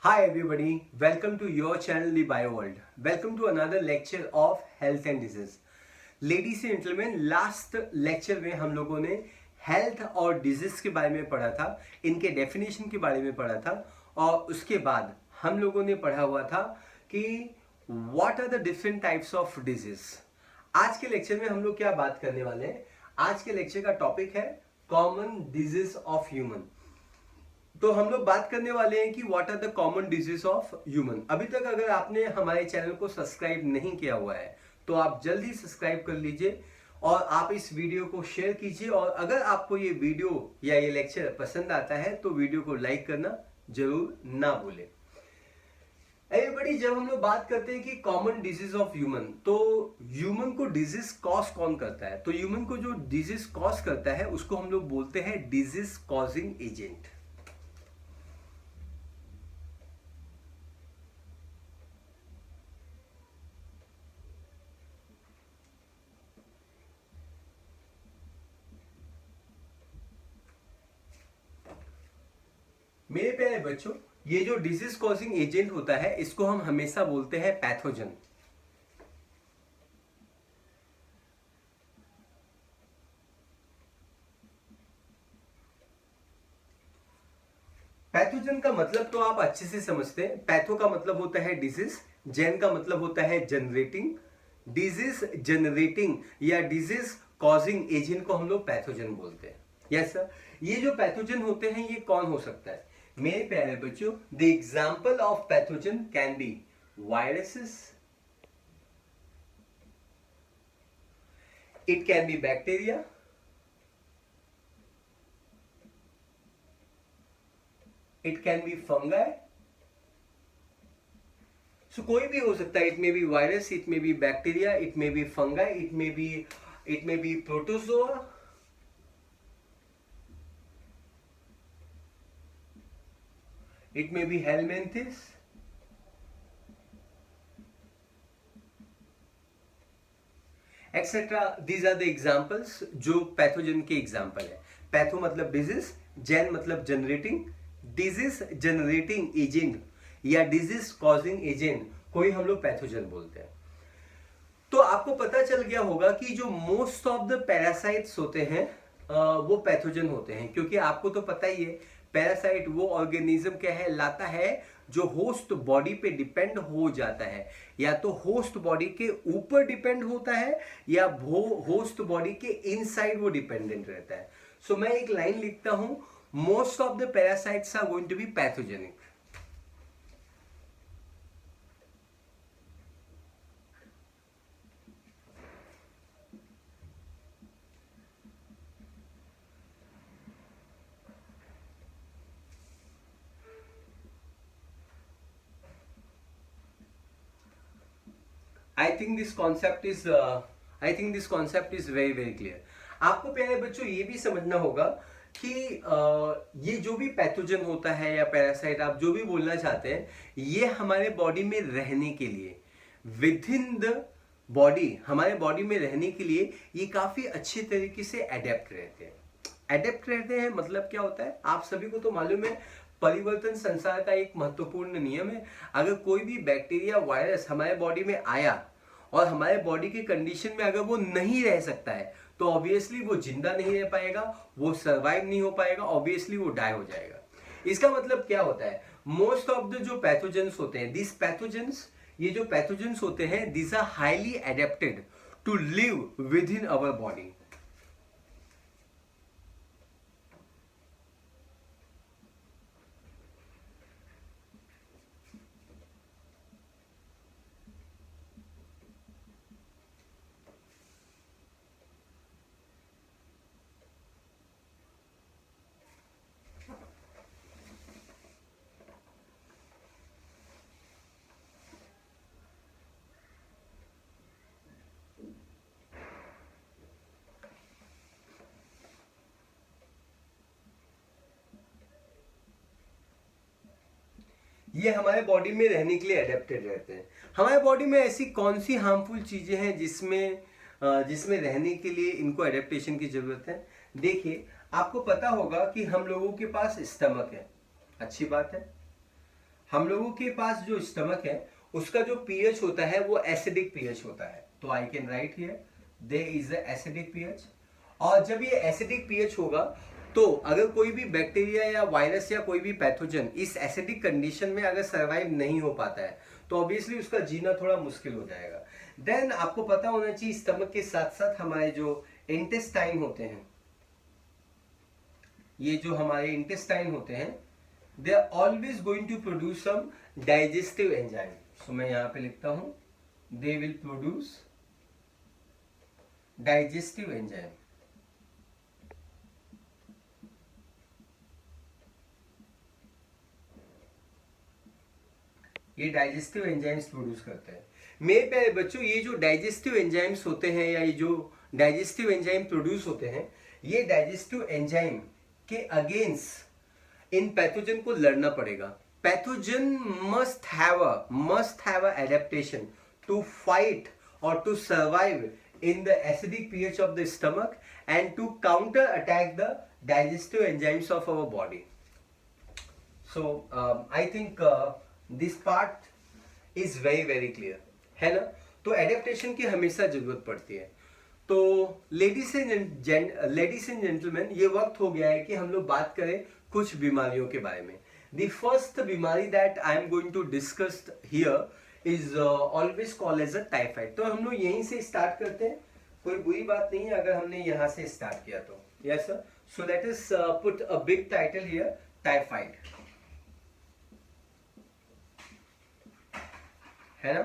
Hi everybody, welcome to your channel The Bio World. Welcome to another lecture of health and disease. Ladies and gentlemen, last lecture में हम लोगों ने health और disease के बारे में पढ़ा था, इनके डेफिनेशन के बारे में पढ़ा था और उसके बाद हम लोगों ने पढ़ा हुआ था कि what are the different types of disease. आज के लेक्चर में हम लोग क्या बात करने वाले हैं? आज के लेक्चर का टॉपिक है कॉमन डिजीज ऑफ ह्यूमन। तो हम लोग बात करने वाले हैं कि what are the common disease of human. अभी तक अगर आपने हमारे चैनल को सब्सक्राइब नहीं किया हुआ है तो आप जल्दी सब्सक्राइब कर लीजिए और आप इस वीडियो को शेयर कीजिए। और अगर आपको ये वीडियो या ये लेक्चर पसंद आता है तो वीडियो को लाइक करना जरूर ना भूलें। एवरीबॉडी, जब हम लोग बात करते हैं कि कॉमन डिजीज ऑफ ह्यूमन, तो ह्यूमन को डिजीज कॉज कौन करता है? तो ह्यूमन को जो डिजीज कॉज करता है उसको हम लोग बोलते हैं डिजीज कॉजिंग एजेंट। मेरे प्यारे बच्चों, ये जो डिजीज कॉजिंग एजेंट होता है इसको हम हमेशा बोलते हैं पैथोजन। पैथोजन का मतलब तो आप अच्छे से समझते हैं। पैथो का मतलब होता है डिजीज, जेन का मतलब होता है जनरेटिंग। डिजीज जनरेटिंग या डिजीज कॉजिंग एजेंट को हम लोग पैथोजन बोलते हैं। यस सर, ये जो पैथोजन होते हैं ये कौन हो सकता है? मेरे प्यारे बच्चों, the example of pathogen can be viruses, it can be bacteria, it can be fungi. So कोई भी हो सकता है। It may be virus, it may be bacteria, it may be fungi, it may be protozoa, it may be helminths, etc. These are the examples जो pathogen के example है। Patho मतलब disease, जेन मतलब जनरेटिंग। डिजीज जनरेटिंग एजेंट या disease causing agent को ही हम लोग pathogen बोलते हैं। तो आपको पता चल गया होगा कि जो मोस्ट ऑफ द पैरासाइट्स होते हैं वो पैथोजन होते हैं, क्योंकि आपको तो पता ही है पैरासाइट वो ऑर्गेनिज्म क्या है, लाता है जो होस्ट बॉडी पे डिपेंड हो जाता है। या तो होस्ट बॉडी के ऊपर डिपेंड होता है या होस्ट बॉडी के इनसाइड वो डिपेंडेंट रहता है। सो मैं एक लाइन लिखता हूं, most of the parasites are going to be pathogenic. I think this concept is very very clear. आपको प्यारे बच्चों ये भी समझना होगा कि ये जो भी पैथोजन होता है या पैरासाइट, आप जो भी बोलना चाहते हैं, ये हमारे बॉडी में रहने के लिए, विद इन द बॉडी, हमारे बॉडी में रहने के लिए ये काफी अच्छे तरीके से अडेप्ट रहते हैं। अडेप्ट रहते हैं मतलब क्या होता है? आप सभी को तो मालूम है, परिवर्तन संसार का एक महत्वपूर्ण नियम है। अगर कोई भी बैक्टीरिया वायरस हमारे बॉडी में आया और हमारे बॉडी के कंडीशन में अगर वो नहीं रह सकता है तो ऑब्वियसली वो जिंदा नहीं रह पाएगा, वो सरवाइव नहीं हो पाएगा, ऑब्वियसली वो डाई हो जाएगा। इसका मतलब क्या होता है? मोस्ट ऑफ द जो पैथोजेंस होते हैं, दिस पैथोजेंस, ये जो पैथोजेंस होते हैं, this are highly adapted to live within our body. ये हमारे बॉडी में रहने के लिए अडेप्टेड रहते हैं। हमारे बॉडी में ऐसी कौन सी हार्मफुल चीजें हैं जिसमें रहने के लिए इनको एडेप्टेशन की जरूरत है? देखिए, आपको पता होगा कि हम लोगों के पास स्टमक है, अच्छी बात है। हम लोगों के पास जो स्टमक है उसका जो पीएच होता है वो एसिडिक पीएच होता है। तो I can write here there is a acidic pH. और जब ये एसिडिक पीएच होगा तो अगर कोई भी बैक्टीरिया या वायरस या कोई भी पैथोजन इस एसिडिक कंडीशन में अगर सरवाइव नहीं हो पाता है तो ऑब्वियसली उसका जीना थोड़ा मुश्किल हो जाएगा। देन आपको पता होना चाहिए स्टमक के साथ साथ हमारे जो इंटेस्टाइन होते हैं, ये जो हमारे इंटेस्टाइन होते हैं, they are always going to produce some digestive enzyme. So मैं यहां पे लिखता हूं they will produce digestive enzyme. ये डाइजेस्टिव एंजाइम्स प्रोड्यूस करते हैं। मेरे प्यारे बच्चों, ये जो डाइजेस्टिव एंजाइम्स होते हैं या ये जो डाइजेस्टिव एंजाइम प्रोड्यूस होते हैं, ये डाइजेस्टिव एंजाइम के अगेंस्ट इन पैथोजन को लड़ना पड़ेगा। Pathogen must have a adaptation to fight और to survive in the acidic pH of the stomach and to counter attack the digestive enzymes of our body. So I think this part is very clear, है ना। तो adaptation की हमेशा जरूरत पड़ती है। तो लेडीज एंड जेंटलमैन, ये वक्त हो गया है कि हम लोग बात करें कुछ बीमारियों के बारे में। द फर्स्ट बीमारी that I am going to discuss here is always called as a typhoid. तो हम लोग यहीं से स्टार्ट करते हैं, कोई बुरी बात नहीं है अगर हमने यहां से स्टार्ट किया तो। Yes sir, so let us put a big title here, typhoid, है ना।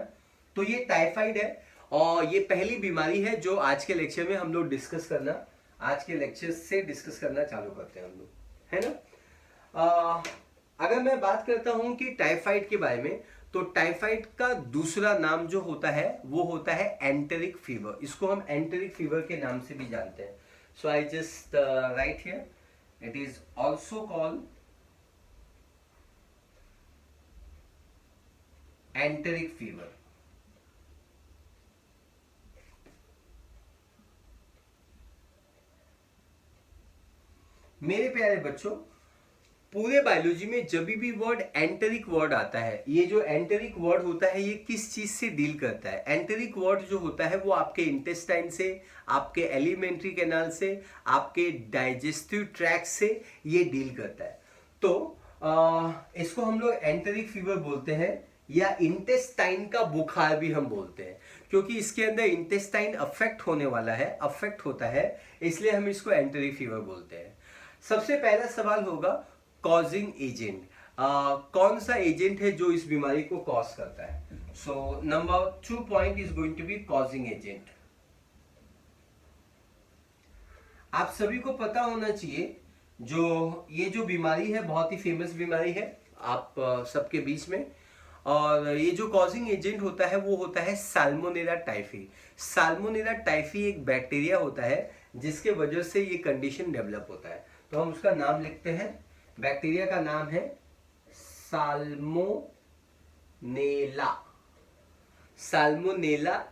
तो ये टाइफाइड है और ये पहली बीमारी है जो आज के लेक्चर में हम लोग आज के लेक्चर से डिस्कस करना चालू करते हैं हम लोग, है ना। अगर मैं बात करता हूं कि टाइफाइड के बारे में, तो टाइफाइड का दूसरा नाम जो होता है वो होता है एंटेरिक फीवर। इसको हम एंटेरिक फीवर के नाम से भी जानते हैं। So I just write here, it is also called enteric fever. मेरे प्यारे बच्चों, पूरे बायोलॉजी में जब भी वर्ड एंटेरिक वर्ड आता है, ये जो एंटेरिक वर्ड होता है ये किस चीज से डील करता है? एंटेरिक वर्ड जो होता है वो आपके इंटेस्टाइन से, आपके एलिमेंट्री कैनाल से, आपके डाइजेस्टिव ट्रैक्ट से ये डील करता है। तो इसको हम लोग एंटेरिक फीवर बोलते हैं या इंटेस्टाइन का बुखार भी हम बोलते हैं, क्योंकि इसके अंदर इंटेस्टाइन अफेक्ट होने वाला है, अफेक्ट होता है, इसलिए हम इसको एंटेरिक फीवर बोलते हैं। सबसे पहला सवाल होगा कॉजिंग एजेंट। कौन सा एजेंट है जो इस बीमारी को कॉज करता है? So number 2 point is going to be causing agent. आप सभी को पता होना चाहिए ये जो बीमारी है बहुत ही फेमस बीमारी है आप सबके बीच में, और ये जो कॉजिंग एजेंट होता है वो होता है साल्मोनेला टाइफी। साल्मोनेला टाइफी एक बैक्टीरिया होता है जिसके वजह से ये कंडीशन डेवलप होता है। तो हम उसका नाम लिखते हैं, बैक्टीरिया का नाम है salmonella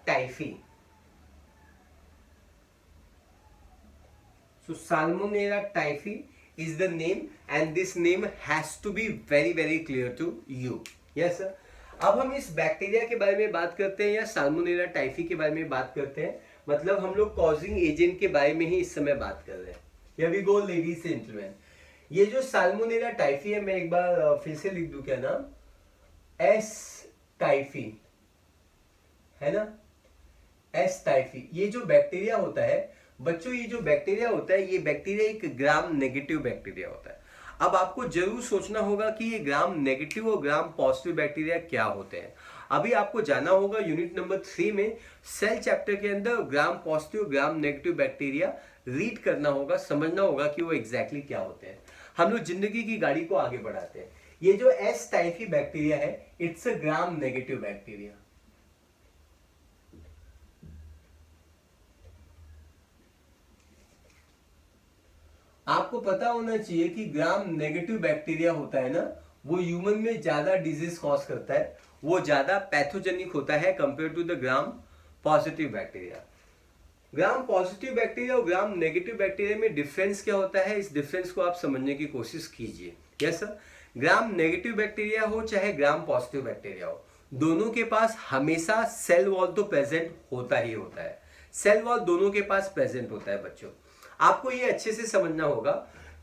typhi. So Salmonella typhi is the name and this name has to be very clear to you. Yes sir. अब हम इस बैक्टीरिया के बारे में बात करते हैं या साल्मोनेला टाइफी के बारे में बात करते हैं, मतलब हम लोग कॉजिंग एजेंट के बारे में ही इस समय बात कर रहे हैं। Here we go ladies and gentlemen. ये जो साल्मोनेला टाइफी है, मैं एक बार फिर से लिख दूं क्या नाम, एस टाइफी, है ना, एस टाइफी। ये जो बैक्टीरिया होता है बच्चों, ये जो बैक्टीरिया होता है, ये बैक्टीरिया एक ग्राम नेगेटिव बैक्टीरिया होता है। अब आपको जरूर सोचना होगा कि ये ग्राम नेगेटिव और ग्राम पॉजिटिव बैक्टीरिया क्या होते हैं। अभी आपको जाना होगा यूनिट नंबर 3 में सेल चैप्टर के अंदर gram positive gram negative bacteria read करना होगा, समझना होगा कि वो एग्जैक्टली क्या होते हैं। हम लोग जिंदगी की गाड़ी को आगे बढ़ाते हैं। ये जो एस टाइफी बैक्टीरिया है, it's a gram negative bacteria. आपको पता होना चाहिए कि ग्राम नेगेटिव बैक्टीरिया होता है ना, वो ह्यूमन में ज्यादा डिजीज कॉज करता है, वो ज्यादा पैथोजेनिक होता है compare to the gram positive bacteria. Gram positive bacteria और ग्राम नेगेटिव बैक्टीरिया में डिफरेंस क्या होता है, इस डिफरेंस को आप समझने की कोशिश कीजिए। यस सर, ग्राम नेगेटिव बैक्टीरिया हो चाहे ग्राम पॉजिटिव बैक्टीरिया हो, दोनों के पास हमेशा सेल वॉल तो प्रेजेंट होता ही होता है। सेल वॉल दोनों के पास प्रेजेंट होता है बच्चों। आपको ये अच्छे से समझना होगा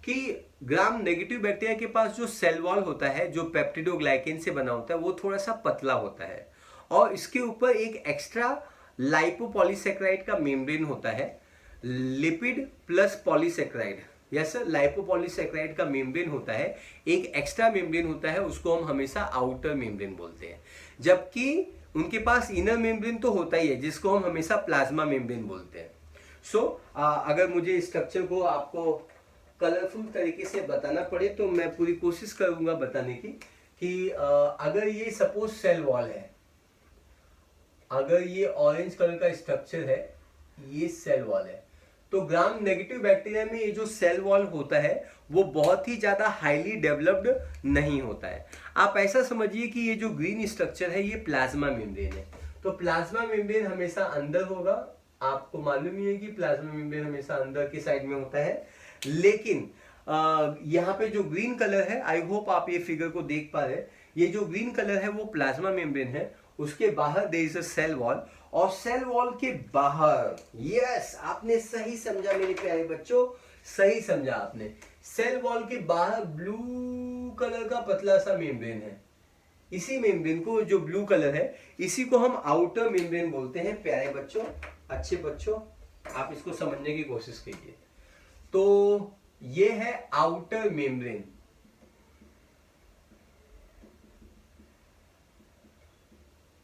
कि ग्राम नेगेटिव बैक्टीरिया के पास जो सेल वॉल होता है, जो पेप्टिडोग्लाइकेन से बना होता है, वो थोड़ा सा पतला होता है और इसके ऊपर एक एक्स्ट्रा लाइपोपॉलीसेक्राइड का मेम्ब्रेन होता है, lipid plus polysaccharide. Yes sir, lipopolysaccharide का मेम्ब्रेन होता है, एक एक्स्ट्रा मेम्ब्रेन होता है, उसको हम हमेशा आउटर मेम्ब्रेन बोलते हैं। जबकि उनके पास इनर मेम्ब्रेन तो होता ही है, जिसको हम हमेशा प्लाज्मा मेम्ब्रेन बोलते हैं। सो अगर मुझे स्ट्रक्चर को आपको कलरफुल तरीके से बताना पड़े तो मैं पूरी कोशिश करूंगा बताने की कि अगर ये सपोज सेल वॉल है, अगर ये ऑरेंज कलर का स्ट्रक्चर है, ये सेल वॉल है, तो ग्राम नेगेटिव बैक्टीरिया में ये जो सेल वॉल होता है वो बहुत ही ज्यादा हाईली डेवलप्ड नहीं होता है। आप ऐसा समझिए कि ये जो ग्रीन स्ट्रक्चर है ये प्लाज्मा मेम्ब्रेन है, तो प्लाज्मा मेम्ब्रेन हमेशा अंदर होगा। आपको मालूम ही है कि प्लाज्मा मेम्ब्रेन हमेशा अंदर की साइड में होता है, लेकिन यहाँ पे जो ग्रीन कलर है, आई होप आप ये फिगर को देख पा रहे हैं, ये जो ग्रीन कलर है वो प्लाज्मा मेम्ब्रेन है, उसके बाहर there is a cell wall, और सेल वॉल के बाहर, यस आपने सही समझा मेरे प्यारे बच्चों, सही समझा आपने, सेल वॉल के बाहर ब्लू कलर का पतला सा मेम्ब्रेन है। इसी मेम्ब्रेन को, जो ब्लू कलर है, इसी को हम आउटर मेम्ब्रेन बोलते हैं। प्यारे बच्चों, अच्छे बच्चों, आप इसको समझने की कोशिश कीजिए। तो ये है आउटर मेम्ब्रेन,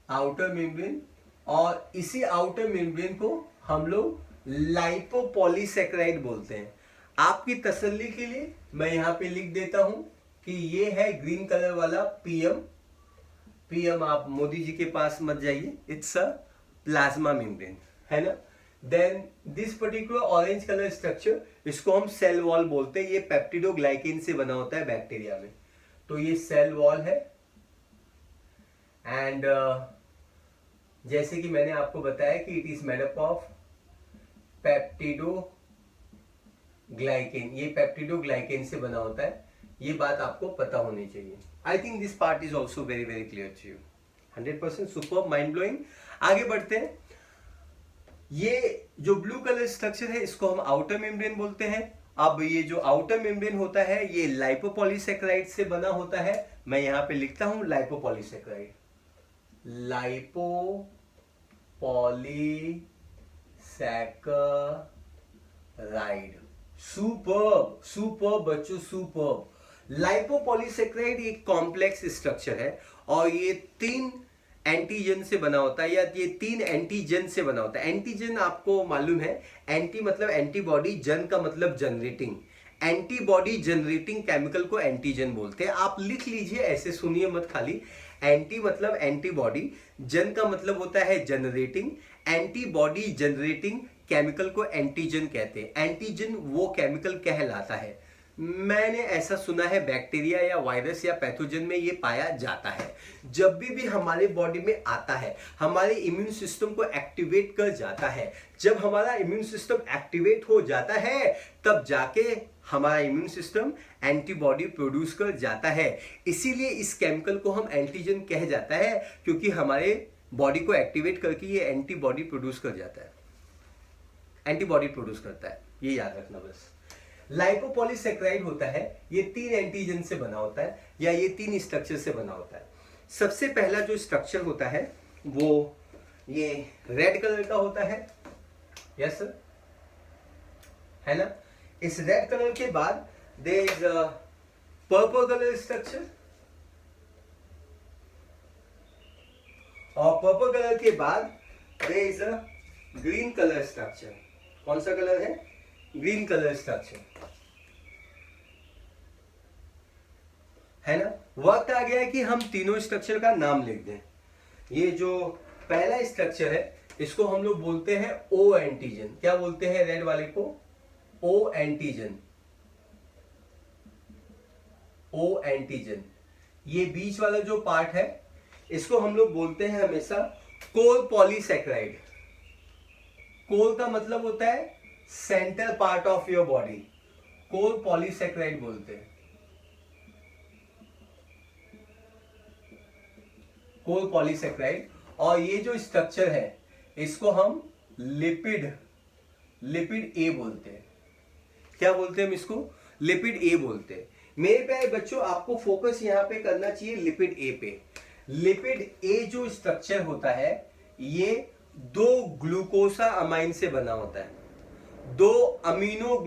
आउटर मेम्ब्रेन, और इसी आउटर मेम्ब्रेन को हम लोग लाइपोपॉलीसेक्राइड बोलते हैं। आपकी तसल्ली के लिए मैं यहां पे लिख देता हूं कि ये है ग्रीन कलर वाला पीएम। पीएम आप मोदी जी के पास मत जाइए, इट्स अ प्लाज्मा मेम्ब्रेन, है ना। Then this particular orange colour structure, इसको हम सेल वॉल बोलते हैं। ये पेप्टिडोग्लाइकेन से बना होता है बैक्टीरिया में, तो ये सेल वॉल है। एंड जैसे कि मैंने आपको बताया कि it is made up of peptidoglycan, ये पेप्टिडोग्लाइकेन से बना होता है, ये बात आपको पता होनी चाहिए। I think this part is also very very clear to you, 100% super, mind blowing. आगे बढ़ते हैं। ये जो ब्लू कलर स्ट्रक्चर है इसको हम आउटर मेम्ब्रेन बोलते हैं। अब ये जो आउटर मेम्ब्रेन होता है ये लाइपोपॉलीसेक्राइड से बना होता है। मैं यहां पे लिखता हूं लाइपोपॉलीसेक्राइड, लाइपोपॉलीसैकराइड। सुपर्ब, सुपर्ब बच्चों, सुपर्ब। लाइपोपॉलीसैकराइड एक कॉम्प्लेक्स स्ट्रक्चर है और ये 3 एंटीजन से बना होता है, या ये 3 एंटीजन से बना होता है। एंटीजन आपको मालूम है, एंटी मतलब एंटीबॉडी, जन का मतलब जनरेटिंग। एंटीबॉडी जनरेटिंग केमिकल को एंटीजन बोलते हैं। आप लिख लीजिए, ऐसे सुनिए मत खाली। एंटी मतलब एंटीबॉडी, जन का मतलब होता है जनरेटिंग, एंटीबॉडी जनरेटिंग केमिकल को एंटीजन कहते हैं। एंटीजन वो केमिकल कहलाता है। मैंने ऐसा सुना है बैक्टीरिया या वायरस या पैथोजन में ये पाया जाता है। जब भी हमारे बॉडी में आता है, हमारे इम्यून सिस्टम को एक्टिवेट कर जाता है। जब हमारा इम्यून सिस्टम एक्टिवेट हो जाता है तब जाके हमारा इम्यून सिस्टम एंटीबॉडी प्रोड्यूस कर जाता है। इसीलिए इस केमिकल को हम एंटीजन कह जाता है, क्योंकि हमारे बॉडी को एक्टिवेट करके ये एंटीबॉडी प्रोड्यूस कर जाता है, एंटीबॉडी प्रोड्यूस करता है। ये याद रखना बस। लाइपोपॉलीसैकराइड होता है, ये 3 एंटीजन से बना होता है, या ये 3 स्ट्रक्चर से बना होता है। सबसे पहला जो स्ट्रक्चर होता है वो ये रेड कलर का होता है, यस सर, है ना। इस रेड कलर के बाद there is a purple colour structure, और पर्पल कलर के बाद there is a green colour structure. कौन सा कलर है? ग्रीन कलर स्ट्रक्चर, है ना। वक्त आ गया है कि हम तीनों स्ट्रक्चर का नाम लिख दें। ये जो पहला स्ट्रक्चर है इसको हम लोग बोलते हैं ओ एंटीजन। क्या बोलते हैं रेड वाले को? O antigen, O antigen. ये बीच वाला जो पार्ट है इसको हम लोग बोलते हैं हमेशा कोर पॉलीसैकराइड। कोर का मतलब होता है centre part of your body, core polysaccharide बोलते हैं। कोर पॉलीसेक्राइड, और ये जो स्ट्रक्चर है इसको हम लिपिड ए बोलते हैं। क्या बोलते हैं हम इसको? लिपिड ए बोलते हैं। मेरे प्यारे बच्चों, आपको फोकस यहाँ पे करना चाहिए लिपिड ए पे। लिपिड ए जो स्ट्रक्चर होता है ये 2 ग्लूकोसा अमाइन से बना होता है। 2 अमीनो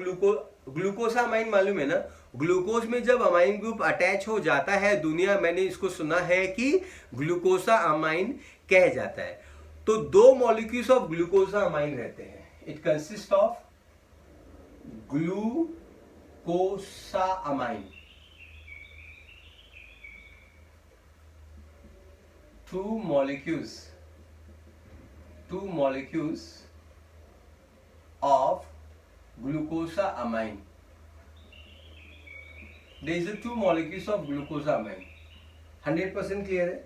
ग्लूकोसा अमाइन मालूम है ना? ग्लूकोज में जब अमाइन ग्रुप अटैच हो जाता है, दुनिया मैंने इसको सुना है कि ग्लूकोसा अमाइन कह जाता है। तो 2 मॉलिक्यूल्स ऑफ ग्लूकोसा अमाइन रहते हैं। It consist of glucosamine, 2 molecules of glucosamine. There is a 2 molecules of glucosamine. 100% clear है?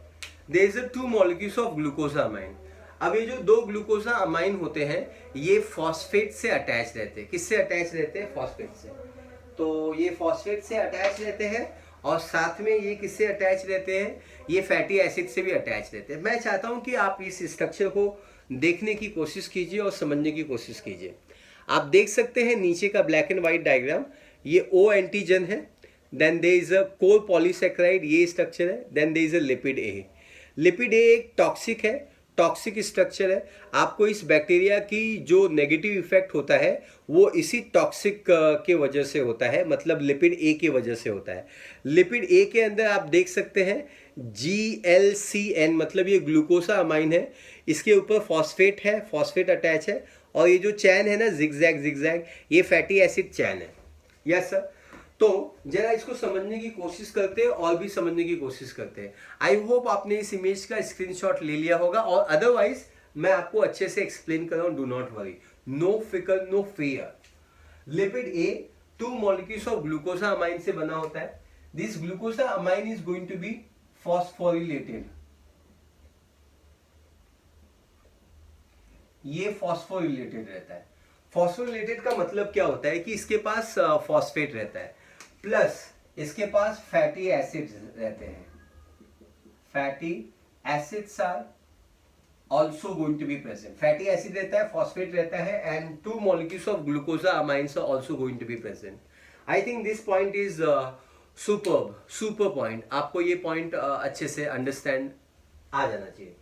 There is a 2 molecules of glucosamine. अब ये जो 2 ग्लूकोसामाइन होते हैं ये फॉस्फेट से अटैच रहते हैं। किससे अटैच रहते हैं? फॉस्फेट से। तो ये फॉस्फेट से अटैच रहते हैं और साथ में ये किससे अटैच रहते हैं? ये फैटी एसिड से भी अटैच रहते हैं। मैं चाहता हूं कि आप इस स्ट्रक्चर को देखने की कोशिश कीजिए और समझने की कोशिश कीजिए। आप देख सकते हैं नीचे का ब्लैक एंड व्हाइट डायग्राम, ये ओ एंटीजन है, then there is a core polysaccharide, ये स्ट्रक्चर है, then there is a lipid A. Lipid A एक टॉक्सिक है, टॉक्सिक स्ट्रक्चर है। आपको इस बैक्टीरिया की जो नेगेटिव इफेक्ट होता है वो इसी टॉक्सिक के वजह से होता है, मतलब लिपिड ए की वजह से होता है। लिपिड ए के अंदर आप देख सकते हैं GLCN, मतलब ये ग्लूकोसा अमाइन है, इसके ऊपर फॉस्फेट है, फॉस्फेट अटैच है, और ये जो चैन है ना जिगजैग, ये फैटी एसिड चैन है। Yes sir. तो जरा इसको समझने की कोशिश करते हैं और भी समझने की कोशिश करते हैं। आई होप आपने इस इमेज का स्क्रीनशॉट ले लिया होगा, और अदरवाइज मैं आपको अच्छे से एक्सप्लेन कर रहा हूं। डू नॉट वरी, नो फिकर, no fear. Lipid A 2 molecules of glucosamine से बना होता है। This glucosamine is going to be phosphorylated. ये फॉस्फोरिलेटेड रहता है। फॉस्फोरिलेटेड का मतलब क्या होता है कि इसके पास फॉस्फेट रहता है, प्लस इसके पास फैटी एसिड्स रहते हैं। Fatty acids are also going to be present. Fatty acid रहता है, फॉस्फेट रहता है, and 2 molecules of glucosamines are also going to be present. I think this point is super point. आपको ये point अच्छे से अंडरस्टैंड आ जाना चाहिए।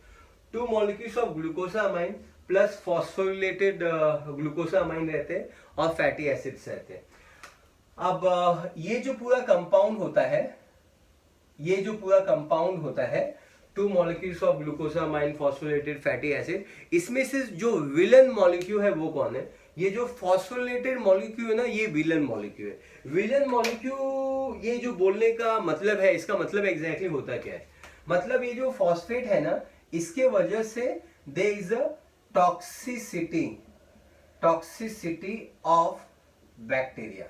2 molecules of glucosamine plus phosphorylated glucosamine रहते हैं और फैटी एसिड्स रहते हैं। अब ये जो पूरा कंपाउंड होता है 2 molecules of glucosamine phosphorylated fatty acid, इसमें से जो विलन मॉलिक्यूल है वो कौन है? ये जो फॉस्फोरिलेटेड मॉलिक्यूल है ना, ये विलन मॉलिक्यूल है। विलन मॉलिक्यूल, ये जो बोलने का मतलब है, इसका मतलब एग्जैक्टली होता क्या है? मतलब ये जो फॉस्फेट है ना, इसके वजह से there is a toxicity of bacteria.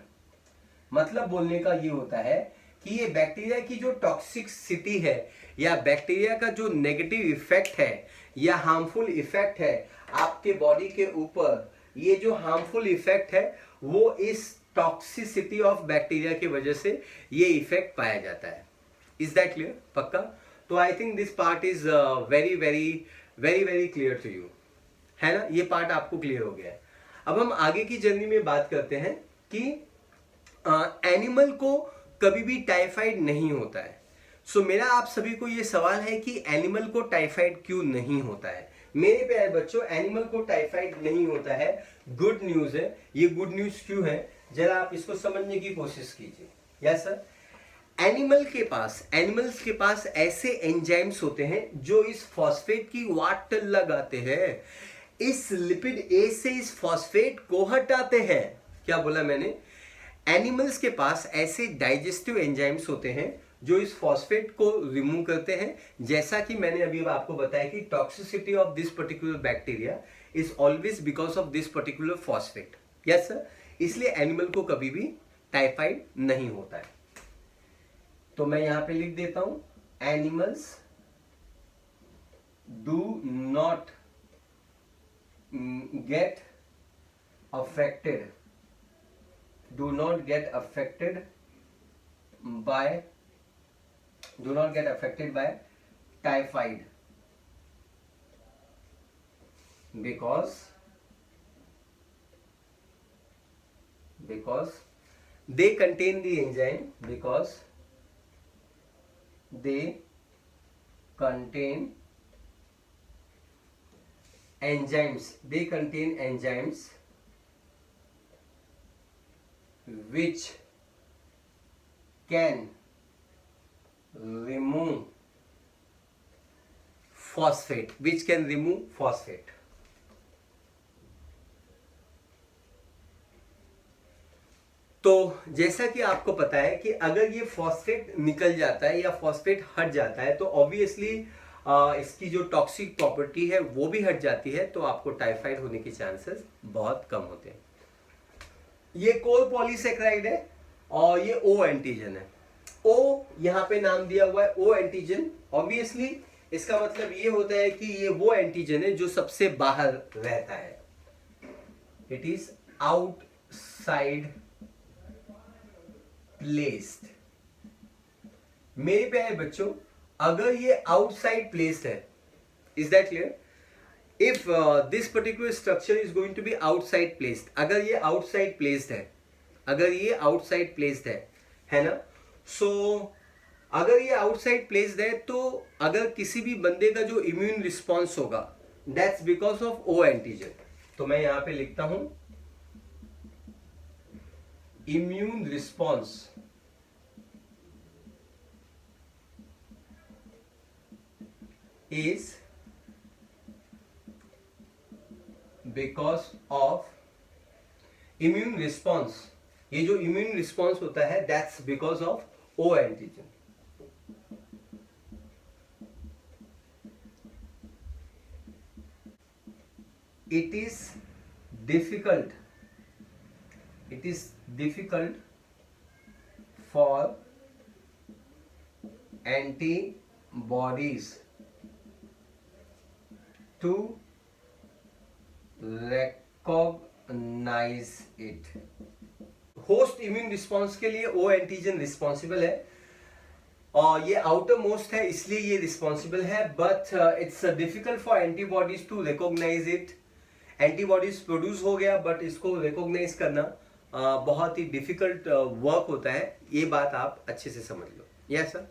मतलब बोलने का ये होता है कि ये बैक्टीरिया की जो टॉक्सिसिटी है या बैक्टीरिया का जो नेगेटिव इफेक्ट है या हार्मफुल इफेक्ट है आपके बॉडी के ऊपर, ये जो हार्मफुल इफेक्ट है वो इस टॉक्सिसिटी ऑफ बैक्टीरिया की वजह से ये इफेक्ट पाया जाता है। Is that clear? पक्का? तो I think this part is very very very very clear to you, है ना? ये पार्ट आपको क्लियर हो गया है। अब हम आगे की जर्नी में बात करते हैं कि एनिमल को कभी भी टाइफाइड नहीं होता है। सो मेरा आप सभी को ये सवाल है कि एनिमल को टाइफाइड क्यों नहीं होता है? मेरे प्यारे बच्चों, एनिमल को टाइफाइड नहीं होता है। गुड न्यूज है। ये गुड न्यूज क्यों है, जरा आप इसको समझने की कोशिश कीजिए। Yes sir. एनिमल्स के पास ऐसे एंजाइम्स होते हैं जो इस फॉस्फेट की वाट लगाते हैं, इस लिपिड ए से इस फॉस्फेट को हटाते हैं। क्या बोला मैंने? एनिमल्स के पास ऐसे डाइजेस्टिव एंजाइम्स होते हैं जो इस फॉस्फेट को रिमूव करते हैं, जैसा कि मैंने अभी आपको बताया कि toxicity of this particular bacteria is always because of this particular phosphate. Yes sir. इसलिए एनिमल को कभी भी टाइफाइड नहीं होता है। तो मैं यहां पे लिख देता हूं, animals do not get affected by typhoid because they contain the enzyme, because they contain enzymes which can remove phosphate, तो जैसा कि आपको पता है कि अगर ये फॉस्फेट निकल जाता है या फॉस्फेट हट जाता है तो ऑब्वियसली इसकी जो टॉक्सिक प्रॉपर्टी है वो भी हट जाती है, तो आपको टाइफाइड होने के चांसेस बहुत कम होते हैं। ये कोल पॉलीसेक्राइड है और ये ओ एंटीजन है। ओ यहाँ पे नाम दिया हुआ है ओ एंटीजन, ऑब्वियसली इसका मतलब ये होता है कि ये वो एंटीजन है जो सबसे बाहर रहता है, इट इज आउटसाइड प्लेस्ड। मेरे प्यारे बच्चों, अगर ये आउटसाइड प्लेस्ड है, is that clear? If this particular structure is going to be outside placed, अगर ये आउटसाइड प्लेस्ड है ना, सो अगर ये आउटसाइड प्लेस्ड है तो अगर किसी भी बंदे का जो इम्यून रिस्पॉन्स होगा that's because of O antigen. तो मैं यहां पे लिखता हूं immune response is because of immune response, ये जो immune response होता है that's because of O antigen। it is difficult for antibodies to recognize it। Host immune response के लिए ओ एंटीजन रिस्पॉन्सिबल है और ये आउटर मोस्ट है इसलिए ये रिस्पॉन्सिबल है, but it's difficult for antibodies to recognise it. Antibodies produce हो गया बट इसको रिकॉग्नाइज करना बहुत ही डिफिकल्ट वर्क होता है, ये बात आप अच्छे से समझ लो। Yes sir,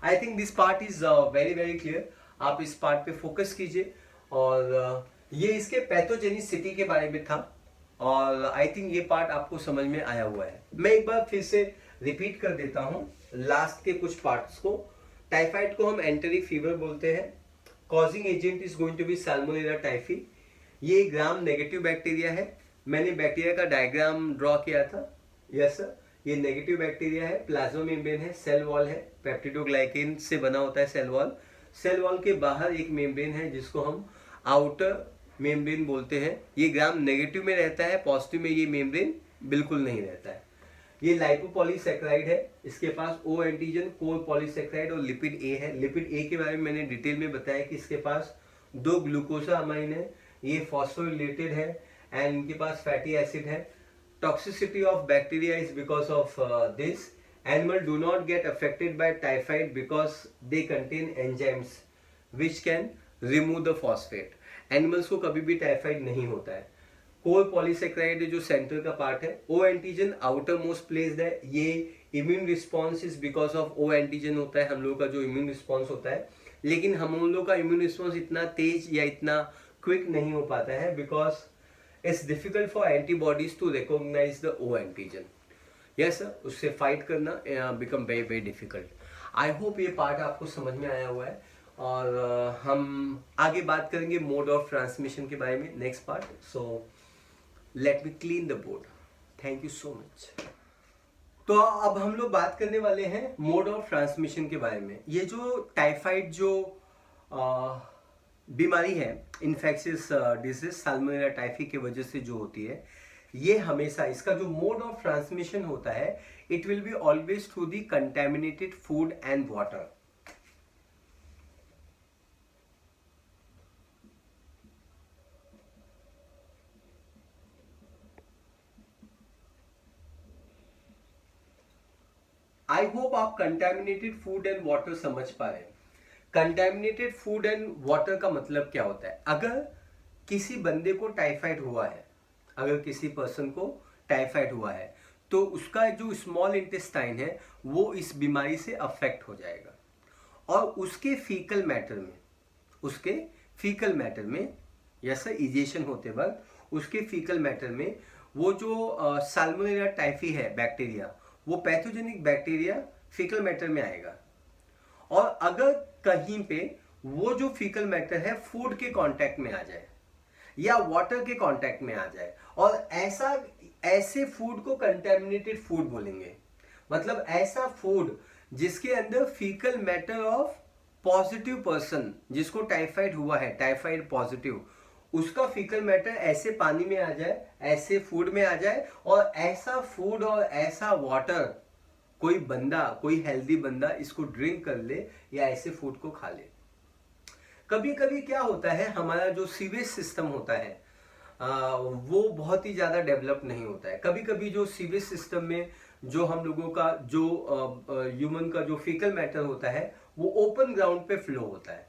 I think this part is very very clear. आप इस पार्ट पे फोकस कीजिए और ये इसके पैथोजेनिसिटी के बारे में था और आई थिंक ये पार्ट आपको समझ में आया हुआ है। मैं एक बार फिर से रिपीट कर देता हूं लास्ट के कुछ पार्ट्स को। टाइफाइड को हम एंटेरिक फीवर बोलते हैं। Causing agent is going to be salmonella typhi. ये ग्राम नेगेटिव बैक्टीरिया है। मैंने बैक्टीरिया का डायग्राम ड्रॉ किया था। यस सर, ये नेगेटिव बैक्टीरिया है, प्लाज्मा मेम्ब्रेन है, सेल वॉल है, पेप्टिडोग्लाइकेन से बना होता है सेल वॉल। सेल वॉल के बाहर एक मेम्ब्रेन है जिसको हम आउटर मेम्ब्रेन बोलते हैं। ये ग्राम नेगेटिव में रहता है, पॉजिटिव में ये मेम्ब्रेन बिल्कुल नहीं रहता है। ये लाइपोपॉलीसैकेराइड है, इसके पास ओ एंटीजन, कोर पॉलीसैकेराइड और लिपिड ए है। लिपिड ए के बारे में मैंने डिटेल में बताया कि इसके पास 2 ग्लूकोसा अमाइन है, ये फॉस्फोरिलेटेड है एंड इनके पास फैटी एसिड है। Toxicity of bacteria is because of this. Animal do not get affected by typhoid because they contain enzymes which can remove the phosphate। Animals को कभी भी टाइफाइड नहीं होता है। कोर पॉलीसेक्राइड जो सेंटर का पार्ट है, O antigen outermost placed है। ये immune response is because of O antigen होता है हम लोग का जो इम्यून रिस्पॉन्स होता है, लेकिन हम लोग का इम्यून रिस्पॉन्स इतना तेज या इतना क्विक नहीं हो पाता है because it's difficult for antibodies to recognise the O antigen. Yes sir, उससे फाइट करना become very very difficult. I hope ये पार्ट आपको समझ में आया हुआ है और हम आगे बात करेंगे मोड ऑफ ट्रांसमिशन के बारे में next part. So let me clean the board. Thank you so much. तो अब हम लोग बात करने वाले हैं मोड ऑफ ट्रांसमिशन के बारे में। ये जो टाइफाइड जो बीमारी है, इन्फेक्शियस डिजीज साल्मोनेला टाइफी की वजह से जो होती है, ये हमेशा इसका जो मोड ऑफ ट्रांसमिशन होता है it will be always through the contaminated food and water. I hope आप कंटेमिनेटेड फूड एंड वाटर समझ पा रहे हैं। कंटेमिनेटेड फूड एंड वाटर का मतलब क्या होता है? अगर किसी बंदे को टाइफाइड हुआ है, अगर किसी पर्सन को टाइफाइड हुआ है, तो उसका जो स्मॉल इंटेस्टाइन है वो इस बीमारी से अफेक्ट हो जाएगा, और उसके फीकल मैटर में जैसा इजेशन होते वक्त उसके फीकल मैटर में वो जो साल्मोनेला टाइफी है बैक्टीरिया, वो पैथोजेनिक बैक्टीरिया फीकल मैटर में आएगा। और अगर कहीं पे वो जो फीकल मैटर है फूड के कांटेक्ट में आ जाए या वाटर के कांटेक्ट में आ जाए, और ऐसे फूड को कंटेमिनेटेड फूड बोलेंगे। मतलब ऐसा फूड जिसके अंदर faecal matter of positive person, जिसको टाइफाइड हुआ है, टाइफाइड पॉजिटिव, उसका फीकल मैटर ऐसे पानी में आ जाए, ऐसे फूड में आ जाए, और ऐसा फूड और ऐसा वाटर कोई हेल्दी बंदा इसको ड्रिंक कर ले या ऐसे फूड को खा ले। कभी कभी क्या होता है, हमारा जो सीवेज सिस्टम होता है वो बहुत ही ज़्यादा डेवलप नहीं होता है। कभी कभी जो सीवेज सिस्टम में जो हम लोगों का जो ह्यूमन का जो फीकल मैटर होता है वो ओपन ग्राउंड पे फ्लो होता है,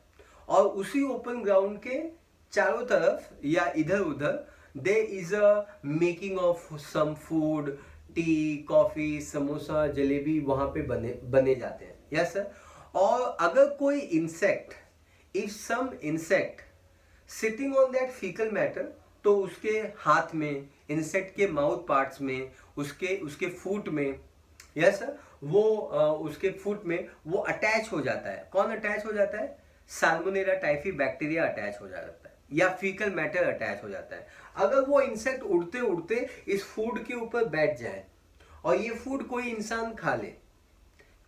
और उसी ओपन ग्राउंड के चारों तरफ या इधर उधर they is a making of some food, tea, coffee, samosa, jalebi वहां पे बने जाते हैं। Yes sir. और अगर कोई insect, if some insect sitting on that fecal matter, तो उसके हाथ में, इंसेक्ट के माउथ पार्ट्स में, उसके फूट में, यस सर, वो उसके फूट में वो अटैच हो जाता है। कौन अटैच हो जाता है? साल्मोनेला टाइफी बैक्टीरिया अटैच हो जाता है, या फीकल मैटर अटैच हो जाता है। अगर वो इंसेक्ट उड़ते उड़ते इस फूड के ऊपर बैठ जाए और ये फूड कोई इंसान खा ले,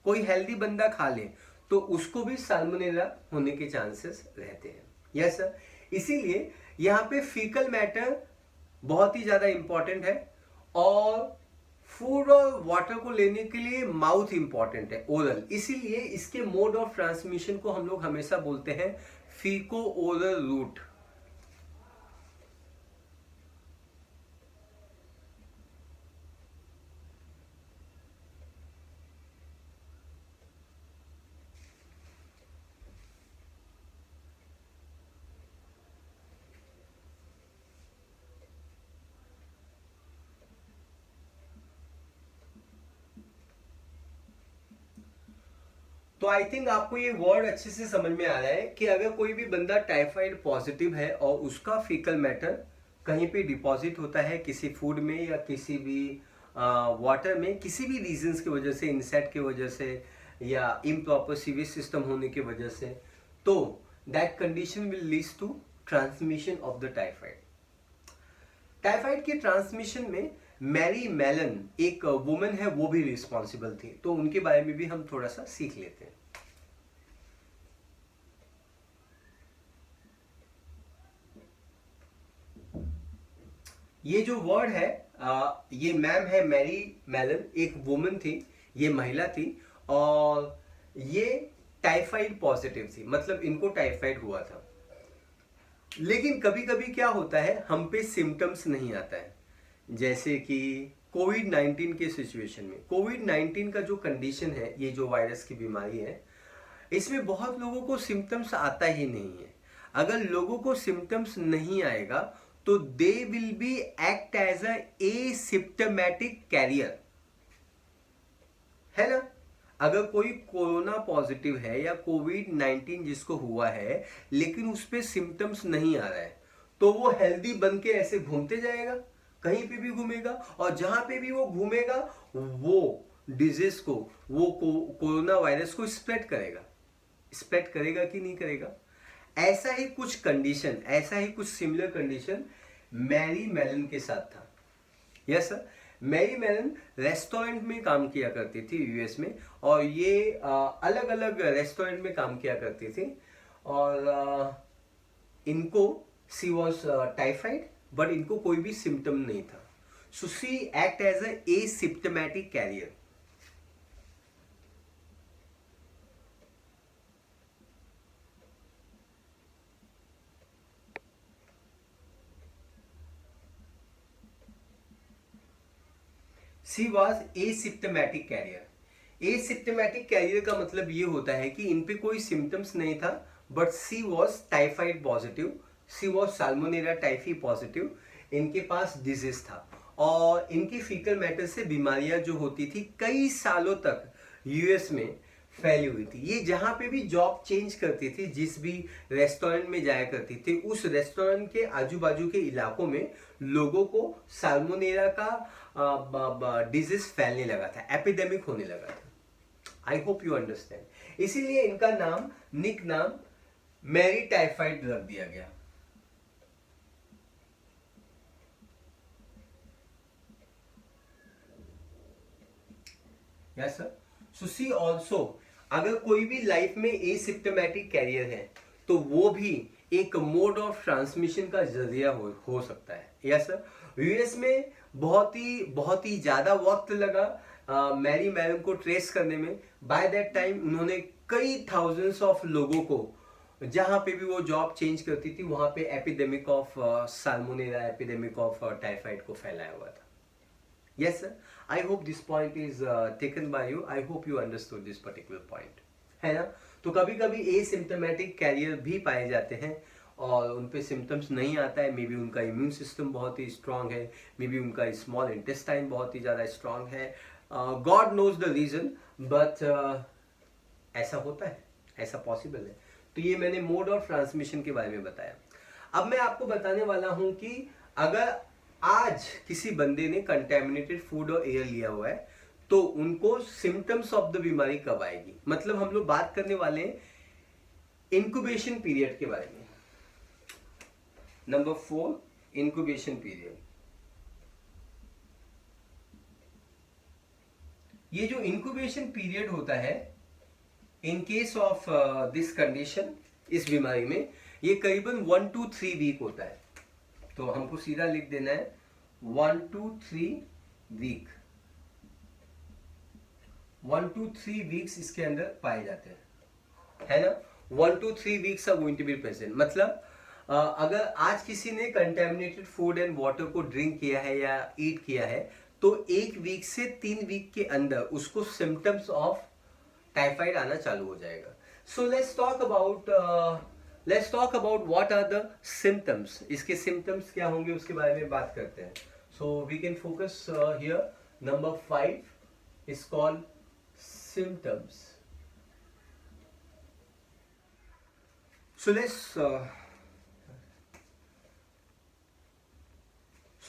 कोई हेल्दी बंदा खा ले, तो उसको भी साल्मोनेला होने के चांसेस रहते हैं। Yes sir. इसीलिए यहाँ पे फीकल मैटर बहुत ही ज्यादा इंपॉर्टेंट है, और फूड और वाटर को लेने के लिए माउथ इंपॉर्टेंट है, ओरल। इसीलिए इसके मोड ऑफ ट्रांसमिशन को हम लोग हमेशा बोलते हैं फीको ओरल रूट। तो आई थिंक आपको ये वर्ड अच्छे से समझ में आ रहा है कि अगर कोई भी बंदा टाइफाइड पॉजिटिव है और उसका फीकल मैटर कहीं पे डिपॉजिट होता है किसी फूड में या किसी भी वाटर में, किसी भी रीजंस की वजह से, इंसेक्ट की वजह से या इम्प्रॉपर सीवेज सिस्टम होने की वजह से, तो that condition will lead to transmission of the typhoid. Typhoid के ट्रांसमिशन में मैरी मेलन एक वुमन है, वो भी रिस्पॉन्सिबल थी, तो उनके बारे में भी हम थोड़ा सा सीख लेते हैं। ये जो वर्ड है ये मैम है मैरी मेलन, एक वुमन थी, ये महिला थी, और ये टाइफाइड पॉजिटिव थी, मतलब इनको टाइफाइड हुआ था। लेकिन कभी कभी क्या होता है, हम पे सिम्टम्स नहीं आता है। जैसे कि कोविड-19 के सिचुएशन में, कोविड-19 का जो कंडीशन है, ये जो वायरस की बीमारी है, इसमें बहुत लोगों को सिम्टम्स आता ही नहीं है। अगर लोगों को सिम्टम्स नहीं आएगा तो they will be act as a asymptomatic carrier, है ना। अगर कोई कोरोना पॉजिटिव है या कोविड-19 जिसको हुआ है लेकिन उस पे सिम्टम्स नहीं आ रहा है, तो वो हेल्दी बन के ऐसे घूमते जाएगा, कहीं पे भी घूमेगा, और जहां पे भी वो घूमेगा वो डिजीज को, वो कोरोना वायरस को स्प्रेड करेगा कि नहीं करेगा। ऐसा ही कुछ कंडीशन, ऐसा ही कुछ सिमिलर कंडीशन मैरी मेलन के साथ था। Yes sir. Mary Mallon restaurant में काम किया करती थी यूएस में, और ये अलग अलग रेस्टोरेंट में काम किया करती थी, और इनको सी वॉज टाइफाइड, बट इनको कोई भी सिम्टम नहीं था। So she act as a asymptomatic carrier. She was asymptomatic carrier. Asymptomatic carrier का मतलब ये होता है कि इन पे कोई सिम्टम्स नहीं था, but she was typhoid positive, she was salmonella typhi positive, इनके पास डिजीज था और इनकी फीकल मैटर से बीमारियां जो होती थी कई सालों तक यूएस में फैली हुई थी। ये जहां पे भी जॉब चेंज करती थी, जिस भी रेस्टोरेंट में जाया करती थी, उस रेस्टोरेंट के आजू बाजू के इलाकों में लोगों को साल्मोनेला का डिजीज फैलने लगा था, एपिडेमिक होने लगा था। I hope you understand. इसीलिए इनका नाम, निक नाम मैरी टाइफाइड रख दिया गया। Yes sir. So see also, अगर कोई भी लाइफ में एसिम्प्टोमेटिक कैरियर है तो वो भी एक मोड ऑफ ट्रांसमिशन का जरिया हो सकता है। Yes sir. यूएस में बहुत ही ज्यादा वक्त लगा मैरी मैडम को ट्रेस करने में। बाय दैट टाइम उन्होंने कई थाउजेंड्स ऑफ लोगों को, जहां पे भी वो जॉब चेंज करती थी, वहां पे epidemic of salmonella, epidemic of typhoid को फैलाया हुआ था। Yes, sir. I hope this point is taken by you. I hope you understood this particular point. है ना? तो कभी कभी एसिम्प्टोमेटिक कैरियर भी पाए जाते हैं और उन पे सिम्टम्स नहीं आता है। मे बी उनका इम्यून सिस्टम बहुत ही स्ट्रांग है, मे बी उनका स्मॉल इंटेस्टाइन बहुत ही ज़्यादा स्ट्रांग है। God knows the reason, but ऐसा होता है, ऐसा पॉसिबल है। तो ये मैंने मोड ऑफ ट्रांसमिशन के बारे में बताया। अब मैं आपको बताने वाला हूं कि अगर आज किसी बंदे ने कंटेमिनेटेड फूड और एयर लिया हुआ है तो उनको सिम्टम्स ऑफ द बीमारी कब आएगी। मतलब हम लोग बात करने वाले हैं इंक्यूबेशन पीरियड के बारे में। Number 4, incubation period. ये जो इंक्यूबेशन पीरियड होता है in case of this condition, इस बीमारी में ये करीबन 1 to 3 वीक होता है। तो हमको सीधा लिख देना है 1 to 3 वीक। 1 to 3 वीक्स इसके अंदर पाए जाते हैं, है ना। 1 to 3 weeks are going to be present. मतलब अगर आज किसी ने कंटेमिनेटेड फूड एंड वाटर को ड्रिंक किया है या ईट किया है तो 1 वीक से 3 वीक के अंदर उसको सिम्टम्स ऑफ टाइफाइड आना चालू हो जाएगा। So let's talk about what are the symptoms. इसके सिम्टम्स क्या होंगे उसके बारे में बात करते हैं। So we can focus here. Number 5 is called symptoms. So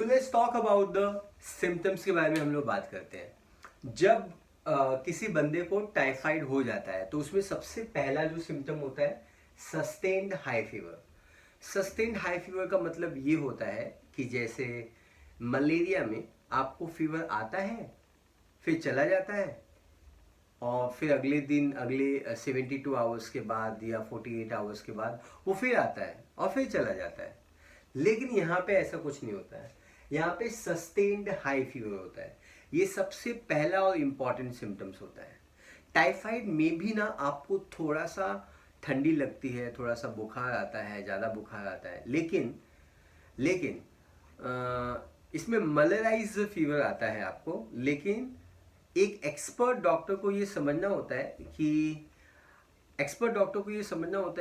let's talk about the symptoms के बारे में हम लोग बात करते हैं। जब किसी बंदे को टाइफाइड हो जाता है तो उसमें सबसे पहला जो सिम्टम होता है sustained high fever. Sustained high fever का मतलब ये होता है कि जैसे मलेरिया में आपको फीवर आता है, फिर चला जाता है और फिर अगले दिन, अगले 72 आवर्स के बाद या 48 आवर्स के बाद वो फिर आता है और फिर चला जाता है। लेकिन यहाँ पे ऐसा कुछ नहीं होता है। यहाँ पे सस्टेन्ड हाई फीवर होता है। ये सबसे पहला और इम्पॉर्टेंट सिम्टम्स होता है। टाइफाइड में भी ना आपको थोड़ा सा ठंडी लगती है, थोड़ा सा बुखार आता है, ज़्यादा बुखार आता है, लेकिन इसमें मलेराइज फीवर आता है आपको। लेकिन एक एक्सपर्ट डॉक्टर को ये समझना होता है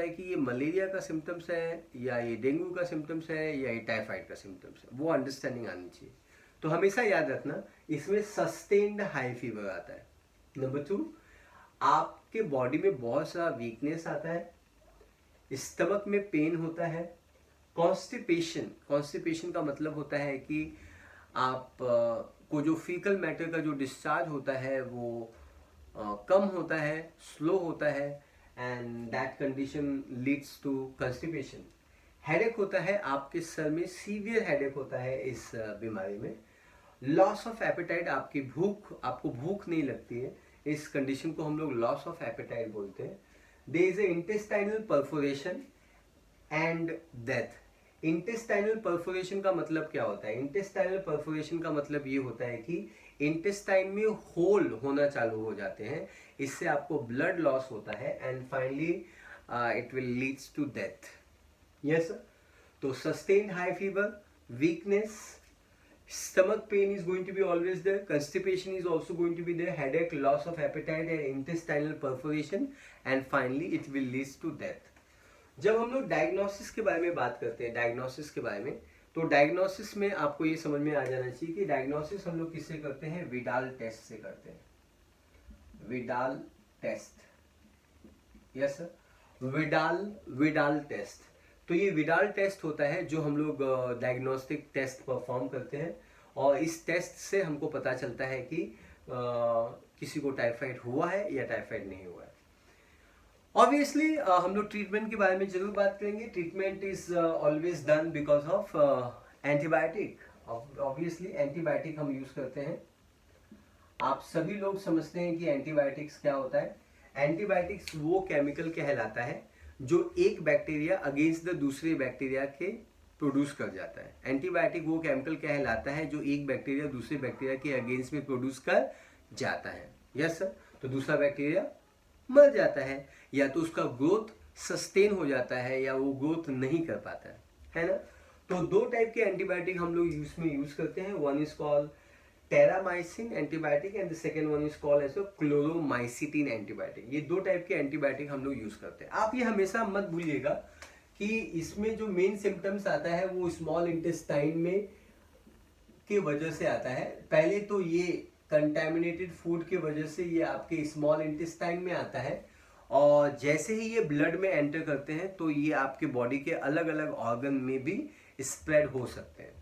कि ये मलेरिया का सिम्टम्स है या ये डेंगू का सिम्टम्स है या ये टाइफाइड का सिम्टम्स है। वो अंडरस्टैंडिंग आनी चाहिए। तो हमेशा याद रखना इसमें सस्टेन्ड हाई फीवर आता है। नंबर 2, आपके बॉडी में बहुत सारा वीकनेस आता है, स्टमक में पेन होता है, कॉन्स्टिपेशन का मतलब होता है कि आप को जो फीकल मैटर का जो डिस्चार्ज होता है वो कम होता है, स्लो होता है, and that condition leads to constipation. Headache होता है, आपके सर में सीवियर हेडेक होता है इस बीमारी में। लॉस ऑफ एपेटाइट, आपको भूख नहीं लगती है, इस कंडीशन को हम लोग लॉस ऑफ एपेटाइट बोलते हैं। There is a intestinal perforation and death. Intestinal perforation का मतलब क्या होता है? इंटेस्टाइनल परफोरेशन का मतलब ये होता है कि इंटेस्टाइन में होल होना चालू हो जाते हैं, इससे आपको ब्लड लॉस होता है and finally it will leads to death. Yes, तो sustained high fever, weakness, stomach pain is going to be always there, constipation is also going to be there, headache, loss of appetite and intestinal perforation, and finally it will lead to death. जब हम लोग diagnosis के बारे में बात करते हैं, diagnosis के बारे में, तो डायग्नोसिस में आपको ये समझ में आ जाना चाहिए कि डायग्नोसिस हम लोग किससे करते हैं, विडाल टेस्ट से करते हैं, Widal test, yes sir, Widal test. तो ये विडाल टेस्ट होता है जो हम लोग डायग्नोस्टिक टेस्ट परफॉर्म करते हैं, और इस टेस्ट से हमको पता चलता है कि किसी को टाइफाइड हुआ है या टाइफाइड नहीं हुआ है। ऑब्वियसली हम लोग ट्रीटमेंट के बारे में जरूर बात करेंगे। Treatment is always done because of antibiotic. Obviously antibiotic हम यूज करते हैं। आप सभी लोग समझते हैं कि एंटीबायोटिक्स क्या होता है। एंटीबायोटिक्स वो केमिकल कहलाता है जो एक बैक्टीरिया अगेंस्ट द दूसरे बैक्टीरिया के प्रोड्यूस कर जाता है। एंटीबायोटिक वो केमिकल कहलाता है जो एक बैक्टीरिया दूसरे बैक्टीरिया के अगेंस्ट में प्रोड्यूस कर जाता है। Yes sir. तो दूसरा बैक्टीरिया मर जाता है, या तो उसका ग्रोथ सस्टेन हो जाता है या वो ग्रोथ नहीं कर पाता है ना। तो दो टाइप के एंटीबायोटिक हम लोग यूज करते हैं। One is called terramycin antibiotic and the second one is called as chloromycetin antibiotic. ये दो टाइप के एंटीबायोटिक हम लोग यूज करते हैं। आप ये हमेशा मत भूलिएगा कि इसमें जो मेन सिम्टम्स आता है वो स्मॉल इंटेस्टाइन में के वजह से आता है। पहले तो ये कंटेमिनेटेड फूड के वजह से ये आपके स्मॉल इंटेस्टाइन में आता है, और जैसे ही ये ब्लड में एंटर करते हैं तो ये आपके बॉडी के अलग अलग ऑर्गन में भी स्प्रेड हो सकते हैं।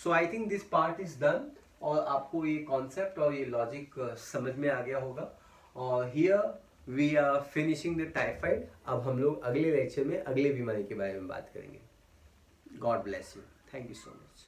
So I think this part is done, और आपको ये कॉन्सेप्ट और ये लॉजिक समझ में आ गया होगा। और here we are finishing the typhoid. अब हम लोग अगले लेक्चर में अगले बीमारी के बारे में बात करेंगे। God bless you. Thank you so much.